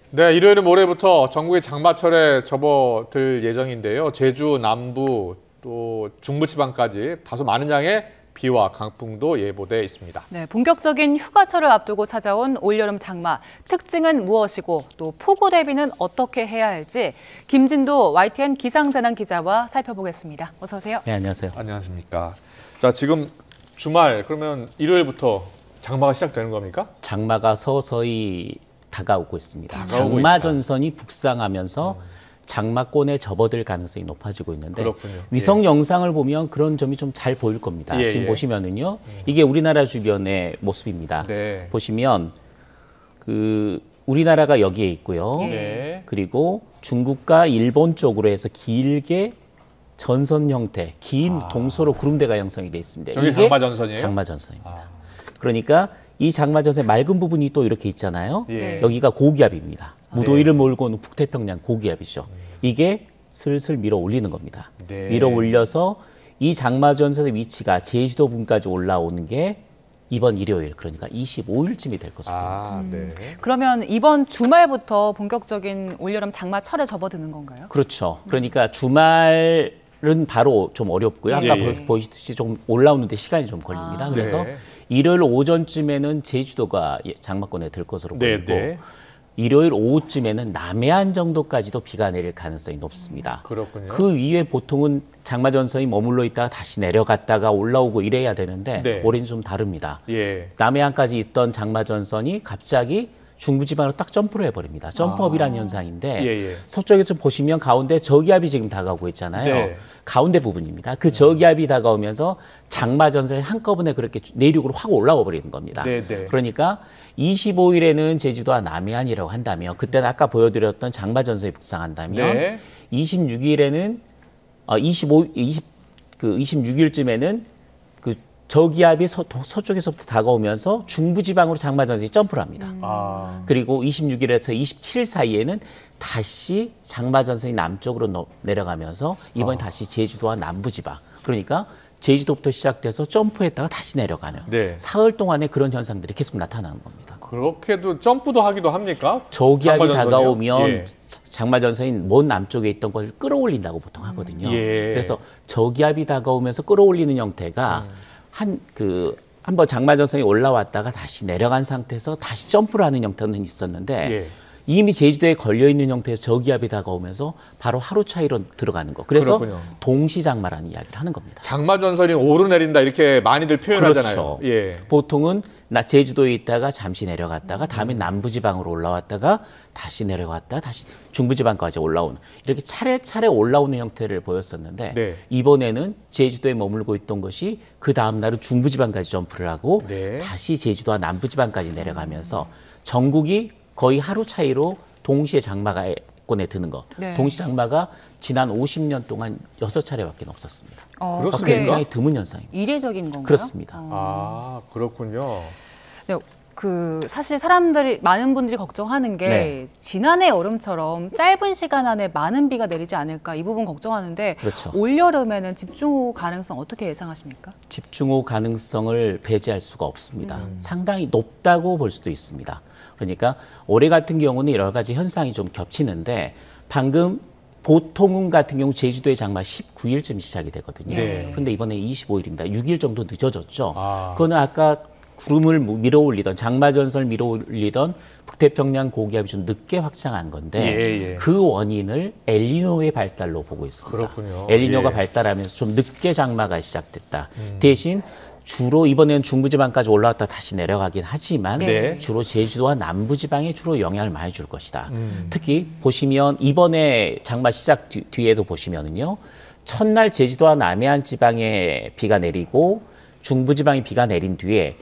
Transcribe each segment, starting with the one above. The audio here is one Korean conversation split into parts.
네, 일요일은 모레부터 전국의 장마철에 접어들 예정인데요. 제주, 남부, 또 중부지방까지 다소 많은 양의 비와 강풍도 예보돼 있습니다. 네, 본격적인 휴가철을 앞두고 찾아온 올여름 장마. 특징은 무엇이고 또 폭우 대비는 어떻게 해야 할지 김진도 YTN 기상재난 기자와 살펴보겠습니다. 어서 오세요. 네, 안녕하세요. 안녕하십니까. 자, 지금 주말 그러면 일요일부터 장마가 시작되는 겁니까? 장마가 서서히 다가오고 있습니다. 다가오고 장마 있다. 전선이 북상하면서 장마권에 접어들 가능성이 높아지고 있는데 그렇군요. 위성 영상을 보면 그런 점이 좀 잘 보일 겁니다. 예, 지금 예. 보시면은요, 이게 우리나라 주변의 모습입니다. 네. 보시면 우리나라가 여기에 있고요. 네. 그리고 중국과 일본 쪽으로 해서 길게 전선 형태, 긴 동서로 구름대가 형성이 돼 있습니다. 저게 이게 장마전선이에요? 장마전선입니다. 아. 그러니까 이 장마전선의 맑은 부분이 또 이렇게 있잖아요. 예. 여기가 고기압입니다. 무더위를 몰고 오는 북태평양 고기압이죠. 이게 슬슬 밀어 올리는 겁니다. 네. 밀어 올려서 이 장마전선의 위치가 제주도 부근까지 올라오는 게 이번 일요일, 그러니까 25일쯤이 될 것으로 보입니다. 아, 네. 그러면 이번 주말부터 본격적인 올여름 장마철에 접어드는 건가요? 그렇죠. 그러니까 주말은 바로 좀 어렵고요. 아까 예, 예. 보시듯이 좀 올라오는데 시간이 좀 걸립니다. 그래서 네. 일요일 오전쯤에는 제주도가 장마권에 들 것으로 네, 보이고 네. 일요일 오후쯤에는 남해안 정도까지도 비가 내릴 가능성이 높습니다. 그렇군요. 그 이후에 보통은 장마전선이 머물러 있다가 다시 내려갔다가 올라오고 이래야 되는데 네. 올해는 좀 다릅니다. 예. 남해안까지 있던 장마전선이 갑자기 중부지방으로 딱 점프를 해버립니다. 점프업이라는 현상인데 예, 예. 서쪽에서 보시면 가운데 저기압이 지금 다가오고 있잖아요. 네. 가운데 부분입니다. 그 저기압이 다가오면서 장마전선이 한꺼번에 그렇게 내륙으로 확 올라와 버리는 겁니다. 네, 네. 그러니까 25일에는 제주도와 남해안이라고 한다면 그때는 아까 보여드렸던 장마전선이 북상한다면 네. 26일에는 26일쯤에는 그 저기압이 서쪽에서부터 다가오면서 중부지방으로 장마전선이 점프를 합니다. 아. 그리고 26일에서 27일 사이에는 다시 장마전선이 남쪽으로 내려가면서 이번에 다시 제주도와 남부지방, 그러니까 제주도부터 시작돼서 점프했다가 다시 내려가는 네. 사흘 동안에 그런 현상들이 계속 나타나는 겁니다. 그렇게도 점프도 하기도 합니까? 저기압이 장마전선이요? 다가오면 예. 장마전선이 먼 남쪽에 있던 걸 끌어올린다고 보통 하거든요. 예. 그래서 저기압이 다가오면서 끌어올리는 형태가 한번 장마전선이 올라왔다가 다시 내려간 상태에서 다시 점프를 하는 형태는 있었는데 예. 이미 제주도에 걸려있는 형태에서 저기압이 다가오면서 바로 하루 차이로 들어가는 거. 그래서 그렇군요. 동시장마라는 이야기를 하는 겁니다. 장마전선이 오르내린다 이렇게 많이들 표현하잖아요. 그렇죠. 예. 보통은 제주도에 있다가 잠시 내려갔다가 다음에 남부지방으로 올라왔다가 다시 내려갔다가 다시 중부지방까지 올라오는, 이렇게 차례차례 올라오는 형태를 보였었는데 네. 이번에는 제주도에 머물고 있던 것이 그 다음 날은 중부지방까지 점프를 하고 네. 다시 제주도와 남부지방까지 내려가면서 전국이 거의 하루 차이로 동시에 장마권에 드는 것. 네. 동시 장마가 지난 50년 동안 6차례밖에 없었습니다. 그렇습니까? 그게 굉장히 드문 현상입니다. 이례적인 건가요? 그렇습니다. 아, 그렇군요. 네, 사실 많은 분들이 걱정하는 게 네. 지난해 여름처럼 짧은 시간 안에 많은 비가 내리지 않을까 이 부분 걱정하는데 그렇죠. 올여름에는 집중호우 가능성 어떻게 예상하십니까? 집중호우 가능성을 배제할 수가 없습니다. 상당히 높다고 볼 수도 있습니다. 그러니까 올해 같은 경우는 여러 가지 현상이 좀 겹치는데 방금 보통은 같은 경우 제주도의 장마 19일쯤 시작이 되거든요. 네. 그런데 이번에 25일입니다. 6일 정도 늦어졌죠. 아. 그거는 아까 구름을 밀어올리던 장마전선을 밀어올리던 북태평양 고기압이 좀 늦게 확장한 건데 예, 예. 그 원인을 엘니뇨의 발달로 보고 있습니다. 그렇군요. 엘니뇨가 예. 발달하면서 좀 늦게 장마가 시작됐다. 대신 주로 이번에는 중부지방까지 올라왔다 다시 내려가긴 하지만 네. 주로 제주도와 남부지방에 주로 영향을 많이 줄 것이다. 특히 보시면 이번에 장마 시작 뒤에도 보시면은요, 첫날 제주도와 남해안 지방에 비가 내리고 중부지방에 비가 내린 뒤에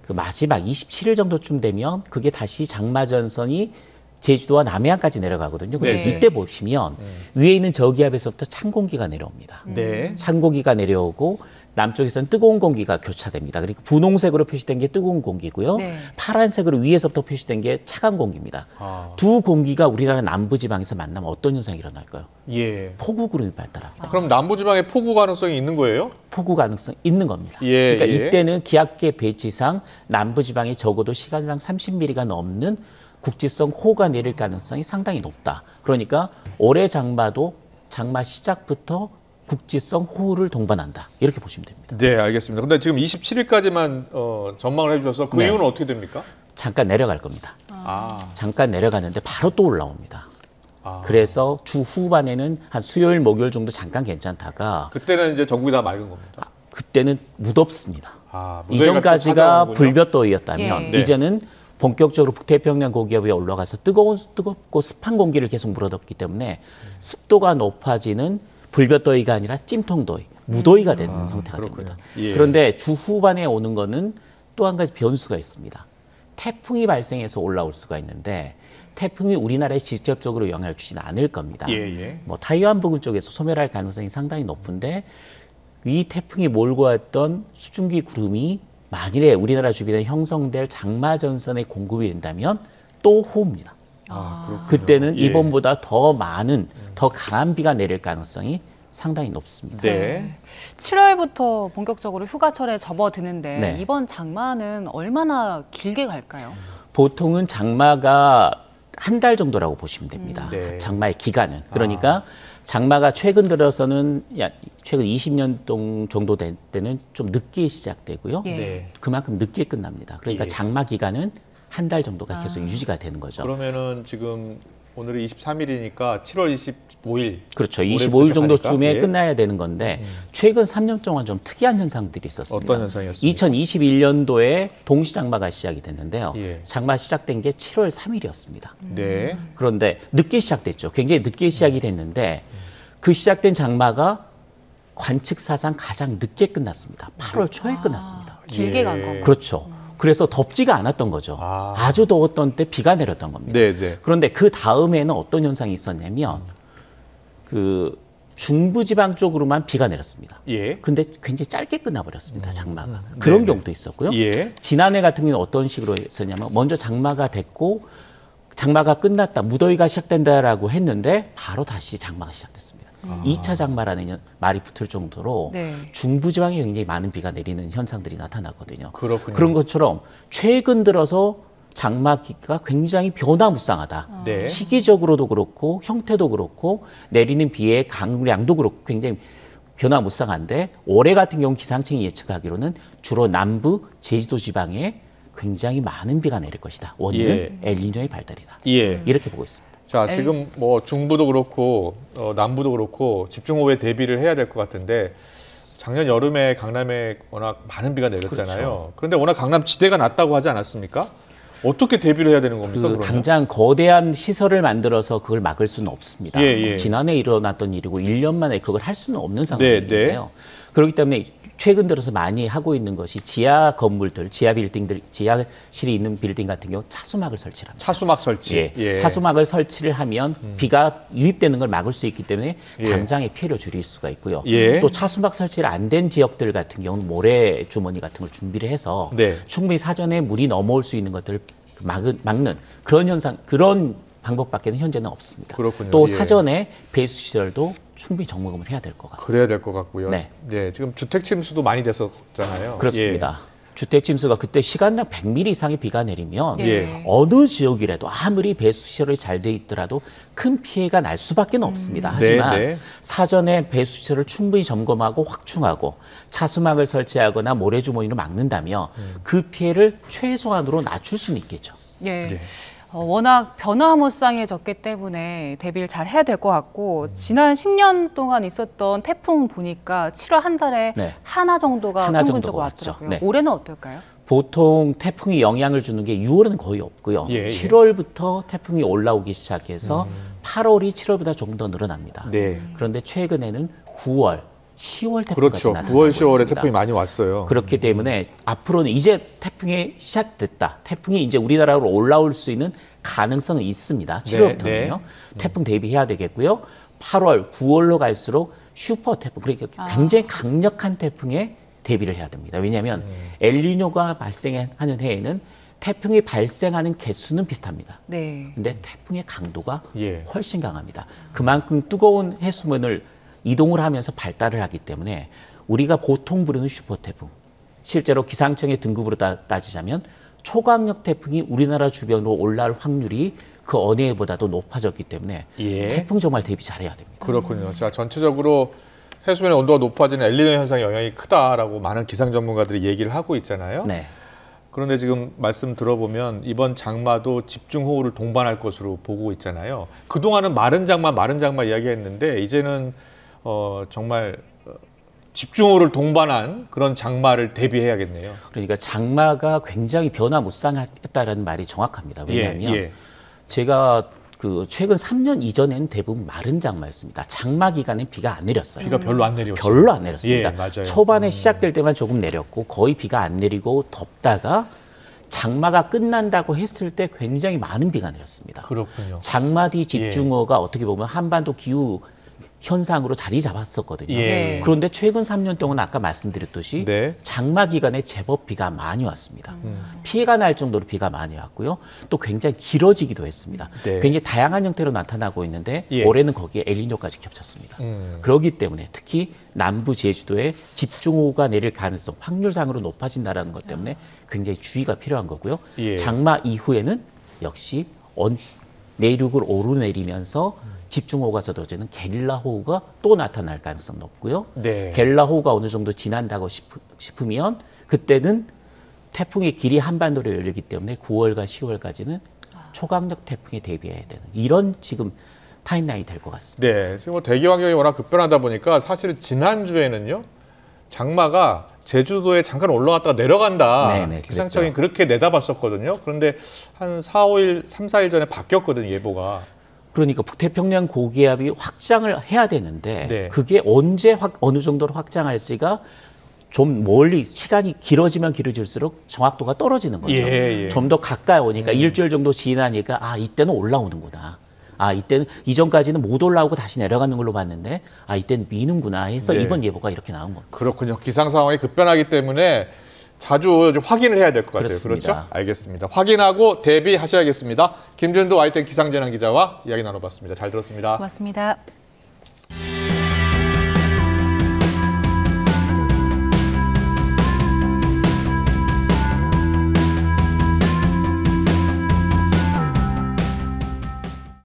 그 마지막 27일 정도쯤 되면 그게 다시 장마전선이 제주도와 남해안까지 내려가거든요. 근데 네. 이때 보시면 위에 있는 저기압에서부터 찬 공기가 내려옵니다. 네. 찬 공기가 내려오고 남쪽에서는 뜨거운 공기가 교차됩니다. 그리고 분홍색으로 표시된 게 뜨거운 공기고요. 네. 파란색으로 위에서부터 표시된 게 차가운 공기입니다. 아. 두 공기가 우리나라 남부지방에서 만나면 어떤 현상이 일어날까요? 예. 폭우구름이 발달합니다. 그럼 남부지방에 폭우 가능성이 있는 거예요? 폭우 가능성 있는 겁니다. 예, 그러니까 예. 이때는 기압계 배치상 남부지방이 적어도 시간당 30mm가 넘는 국지성 호우가 내릴 가능성이 상당히 높다. 그러니까 올해 장마도 장마 시작부터 국지성 호우를 동반한다. 이렇게 보시면 됩니다. 네, 알겠습니다. 근데 지금 27일까지만 전망을 해주셔서 그 네. 이유는 어떻게 됩니까? 잠깐 내려갈 겁니다. 잠깐 내려가는데 바로 또 올라옵니다. 그래서 주 후반에는 한 수요일, 목요일 정도 잠깐 괜찮다가 그때는 이제 전국이 다 맑은 겁니다. 그때는 무덥습니다. 무더위가 또 이전까지가 찾아오는군요. 불볕더위였다면 예. 이제는 본격적으로 북태평양 고기압이 올라가서 뜨겁고 습한 공기를 계속 물어넣기 때문에 습도가 높아지는 불볕더위가 아니라 찜통더위, 무더위가 되는 형태가 그렇군요. 됩니다. 예. 그런데 주 후반에 오는 거는 또 한 가지 변수가 있습니다. 태풍이 발생해서 올라올 수가 있는데 태풍이 우리나라에 직접적으로 영향을 주지는 않을 겁니다. 예. 뭐 타이완 부근 쪽에서 소멸할 가능성이 상당히 높은데 이 태풍이 몰고 왔던 수증기 구름이 만일에 우리나라 주변에 형성될 장마 전선에 공급이 된다면 또 호우입니다. 그렇군요. 그때는 예. 이번보다 더 많은, 더 강한 비가 내릴 가능성이 상당히 높습니다. 네. 7월부터 본격적으로 휴가철에 접어드는데 네. 이번 장마는 얼마나 길게 갈까요? 보통은 장마가 한 달 정도라고 보시면 됩니다. 네. 장마의 기간은. 그러니까 장마가 최근 들어서는 최근 20년 정도 될 때는 좀 늦게 시작되고요. 예. 네. 그만큼 늦게 끝납니다. 그러니까 예. 장마 기간은 한 달 정도가 계속 유지가 되는 거죠. 그러면은 지금 오늘이 23일이니까 7월 25일. 그렇죠. 올해부터 25일 정도쯤에 시작하니까. 예. 끝나야 되는 건데 최근 3년 동안 좀 특이한 현상들이 있었습니다. 어떤 현상이었습니까? 2021년도에 동시장마가 시작이 됐는데요. 예. 장마 시작된 게 7월 3일이었습니다. 네. 그런데 늦게 시작됐죠. 굉장히 늦게 시작이 됐는데 그 시작된 장마가 관측 사상 가장 늦게 끝났습니다. 8월 초에 끝났습니다. 길게 예. 간 거고. 그렇죠. 그래서 덥지가 않았던 거죠. 아주 더웠던 때 비가 내렸던 겁니다. 네. 그런데 그 다음에는 어떤 현상이 있었냐면 그 중부지방 쪽으로만 비가 내렸습니다. 예. 근데 굉장히 짧게 끝나버렸습니다. 장마가. 그런 네네. 경우도 있었고요. 예. 지난해 같은 경우는 어떤 식으로 했었냐면 먼저 장마가 됐고 장마가 끝났다, 무더위가 시작된다라고 했는데 바로 다시 장마가 시작됐습니다. 2차 장마라는 말이 붙을 정도로 네. 중부지방에 굉장히 많은 비가 내리는 현상들이 나타났거든요. 그렇군요. 그런 것처럼 최근 들어서 장마기가 굉장히 변화무쌍하다. 네. 시기적으로도 그렇고 형태도 그렇고 내리는 비의 강량도 그렇고 굉장히 변화무쌍한데 올해 같은 경우 기상청이 예측하기로는 주로 남부 제주도 지방에 굉장히 많은 비가 내릴 것이다. 원인은 엘니뇨의 발달이다. 예. 이렇게 보고 있습니다. 자, 지금 뭐 중부도 그렇고 남부도 그렇고 집중호우에 대비를 해야 될 것 같은데 작년 여름에 강남에 워낙 많은 비가 내렸잖아요. 그렇죠. 그런데 워낙 강남 지대가 낮다고 하지 않았습니까? 어떻게 대비를 해야 되는 겁니까? 그러면? 당장 거대한 시설을 만들어서 그걸 막을 수는 없습니다. 예. 지난해 일어났던 일이고 1년 만에 그걸 할 수는 없는 상황인데요. 네. 그렇기 때문에 최근 들어서 많이 하고 있는 것이 지하 건물들, 지하 빌딩들, 지하실이 있는 빌딩 같은 경우 차수막을 설치를 합니다. 차수막 설치. 예. 차수막을 설치를 하면 비가 유입되는 걸 막을 수 있기 때문에 당장의 피해를 줄일 수가 있고요. 예. 또 차수막 설치를 안 된 지역들 같은 경우는 모래 주머니 같은 걸 준비를 해서 네. 충분히 사전에 물이 넘어올 수 있는 것들을 막는 그런 현상, 그런 방법밖에는 현재는 없습니다. 그렇군요. 또 예. 사전에 배수 시설도 충분히 점검을 해야 될 것 같아요. 그래야 될 것 같고요. 네. 지금 주택 침수도 많이 됐었잖아요. 그렇습니다. 주택 침수가 그때 시간당 100mm 이상의 비가 내리면 예. 어느 지역이라도 아무리 배수 시설이 잘 돼 있더라도 큰 피해가 날 수밖에 없습니다. 하지만 네. 사전에 배수 시설을 충분히 점검하고 확충하고 차수막을 설치하거나 모래주머니로 막는다면 그 피해를 최소한으로 낮출 수는 있겠죠. 예. 네. 워낙 변화무쌍해졌기 때문에 대비를 잘 해야 될 것 같고 지난 10년 동안 있었던 태풍 보니까 7월 한 달에 네. 하나 정도가 하나 평균적으로 정도가 왔죠. 왔더라고요. 네. 올해는 어떨까요? 보통 태풍이 영향을 주는 게 6월은 거의 없고요. 예. 7월부터 태풍이 올라오기 시작해서 8월이 7월보다 조금 더 늘어납니다. 네. 그런데 최근에는 9월, 10월 태풍까지 그렇죠. 나타나고 9월, 10월에 있습니다. 태풍이 많이 왔어요. 그렇기 때문에 앞으로는 이제 태풍이 시작됐다. 태풍이 이제 우리나라로 올라올 수 있는 가능성은 있습니다. 7월부터는요. 네. 태풍 대비해야 되겠고요. 8월, 9월로 갈수록 슈퍼 태풍, 그러니까 굉장히 강력한 태풍에 대비를 해야 됩니다. 왜냐하면 엘니뇨가 발생하는 해에는 태풍이 발생하는 개수는 비슷합니다. 네. 근데 태풍의 강도가 예. 훨씬 강합니다. 그만큼 뜨거운 해수면을 이동을 하면서 발달을 하기 때문에 우리가 보통 부르는 슈퍼태풍, 실제로 기상청의 등급으로 따지자면 초강력 태풍이 우리나라 주변으로 올라올 확률이 그 어느 해보다도 높아졌기 때문에 예. 태풍 정말 대비 잘해야 됩니다. 그렇군요. 자, 전체적으로 해수면의 온도가 높아지는 엘니뇨 현상의 영향이 크다라고 많은 기상 전문가들이 얘기를 하고 있잖아요. 네. 그런데 지금 말씀 들어보면 이번 장마도 집중호우를 동반할 것으로 보고 있잖아요. 그동안은 마른 장마 이야기했는데 이제는 정말 집중호우를 동반한 그런 장마를 대비해야겠네요. 그러니까 장마가 굉장히 변화무쌍했다라는 말이 정확합니다. 왜냐하면 예. 제가 그 최근 3년 이전에는 대부분 마른 장마였습니다. 장마 기간엔 비가 안 내렸어요. 비가 별로 안 내렸어요. 별로 안 내렸습니다. 예, 맞아요. 초반에 시작될 때만 조금 내렸고 거의 비가 안 내리고 덥다가 장마가 끝난다고 했을 때 굉장히 많은 비가 내렸습니다. 그렇군요. 장마 뒤 집중호우가 어떻게 보면 한반도 기후 현상으로 자리 잡았었거든요. 예. 그런데 최근 3년 동안 아까 말씀드렸듯이 네. 장마 기간에 제법 비가 많이 왔습니다. 피해가 날 정도로 비가 많이 왔고요. 또 굉장히 길어지기도 했습니다. 네. 굉장히 다양한 형태로 나타나고 있는데 예. 올해는 거기에 엘니뇨까지 겹쳤습니다. 그렇기 때문에 특히 남부 제주도에 집중호우가 내릴 가능성, 확률상으로 높아진다는 것 때문에 굉장히 주의가 필요한 거고요. 예. 장마 이후에는 역시 내륙을 오르내리면서 집중호우가 쏟아지는 게릴라 호우가 또 나타날 가능성 높고요. 네. 게릴라 호우가 어느 정도 지난다고 싶으면 그때는 태풍의 길이 한반도로 열리기 때문에 9월과 10월까지는 초강력 태풍에 대비해야 되는 이런 지금 타임라인이 될 것 같습니다. 네. 지금 대기 환경이 워낙 급변하다 보니까 사실 지난주에는요. 장마가 제주도에 잠깐 올라갔다가 내려간다. 네네, 기상청이 그렇게 내다봤었거든요. 그런데 한 3, 4일 전에 바뀌었거든요, 예보가. 그러니까 북태평양 고기압이 확장을 해야 되는데 네. 그게 언제 어느 정도로 확장할지가 좀 멀리 시간이 길어지면 길어질수록 정확도가 떨어지는 거죠. 예. 좀 더 가까이 오니까 일주일 정도 지나니까 아 이때는 올라오는구나. 아 이때는 이전까지는 못 올라오고 다시 내려가는 걸로 봤는데 아 이때는 미는구나 해서 네. 이번 예보가 이렇게 나온 겁니다. 그렇군요. 기상 상황이 급변하기 때문에 자주 확인을 해야 될 것 같아요. 그렇습니다. 그렇죠? 알겠습니다. 확인하고 대비하셔야겠습니다. 김준도 YTN 기상재난 기자와 이야기 나눠봤습니다. 잘 들었습니다. 고맙습니다.